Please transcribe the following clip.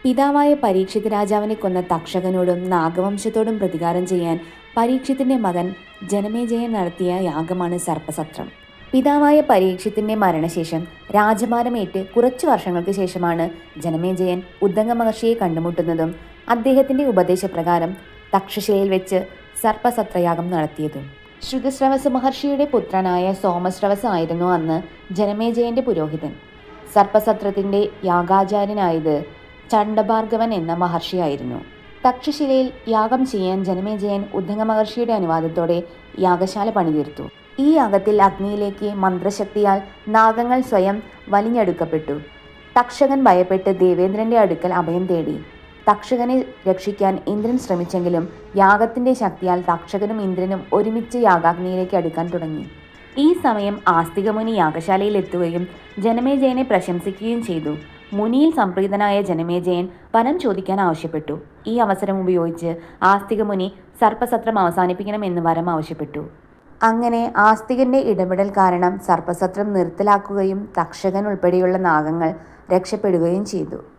പിതാവായ പരീക്ഷിത് രാജാവിനെ കൊന്ന തക്ഷകനോടും നാഗവംശത്തോടും പ്രതികാരം ചെയ്യാൻ പരീക്ഷിത്തിന്റെ മകൻ ജനമേജയൻ നടത്തിയ യാഗമാണ് സർപ്പസത്രം. പിതാവായ പരീക്ഷിത്തിന്റെ മരണശേഷം രാജഭാരമേറ്റ് കുറച്ചു വർഷങ്ങൾക്ക് ശേഷമാണ് ജനമേജയൻ ഉദ്ദംഗ മഹർഷിയെ കണ്ടുമുട്ടുന്നതും അദ്ദേഹത്തിന്റെ ഉപദേശപ്രകാരം തക്ഷശിലയിൽ വെച്ച് സർപ്പസത്രയാഗം നടത്തിയതും. ശ്രുതശ്രവസ് മഹർഷിയുടെ പുത്രനായ സോമശ്രവസ് ആയിരുന്നു അന്ന് ജനമേജയന്റെ പുരോഹിതൻ. സർപ്പസത്രത്തിന്റെ യാഗാചാര്യനായത് ചണ്ഡഭാർഗവൻ എന്ന മഹർഷിയായിരുന്നു. തക്ഷശിലയിൽ യാഗം ചെയ്യാൻ ജനമേജയൻ ഉദ്ദംഗ മഹർഷിയുടെ അനുവാദത്തോടെ യാഗശാല പണിതീർത്തു. ഈ യാഗത്തിൽ അഗ്നിയിലേക്ക് മന്ത്രശക്തിയാൽ നാഗങ്ങൾ സ്വയം വലിഞ്ഞെടുക്കപ്പെട്ടു. തക്ഷകൻ ഭയപ്പെട്ട് ദേവേന്ദ്രന്റെ അടുക്കൽ അഭയം തേടി. തക്ഷകനെ രക്ഷിക്കാൻ ഇന്ദ്രൻ ശ്രമിച്ചെങ്കിലും യാഗത്തിന്റെ ശക്തിയാൽ തക്ഷകനും ഇന്ദ്രനും ഒരുമിച്ച് യാഗാഗ്നിയിലേക്ക് അടുക്കാൻ തുടങ്ങി. ഈ സമയം ആസ്തികമുനി യാഗശാലയിൽ എത്തുകയും ജനമേജയനെ പ്രശംസിക്കുകയും ചെയ്തു. മുനിയിൽ സംപ്രീതനായ ജനമേജയൻ വരം ചോദിക്കാൻ ആവശ്യപ്പെട്ടു. ഈ അവസരം ഉപയോഗിച്ച് ആസ്തികമുനി സർപ്പസത്രം അവസാനിപ്പിക്കണമെന്ന് വരം ആവശ്യപ്പെട്ടു. അങ്ങനെ ആസ്തികന്റെ ഇടപെടൽ കാരണം സർപ്പസത്രം നിർത്തലാക്കുകയും തക്ഷകൻ ഉൾപ്പെടെയുള്ള നാഗങ്ങൾ രക്ഷപ്പെടുകയും ചെയ്തു.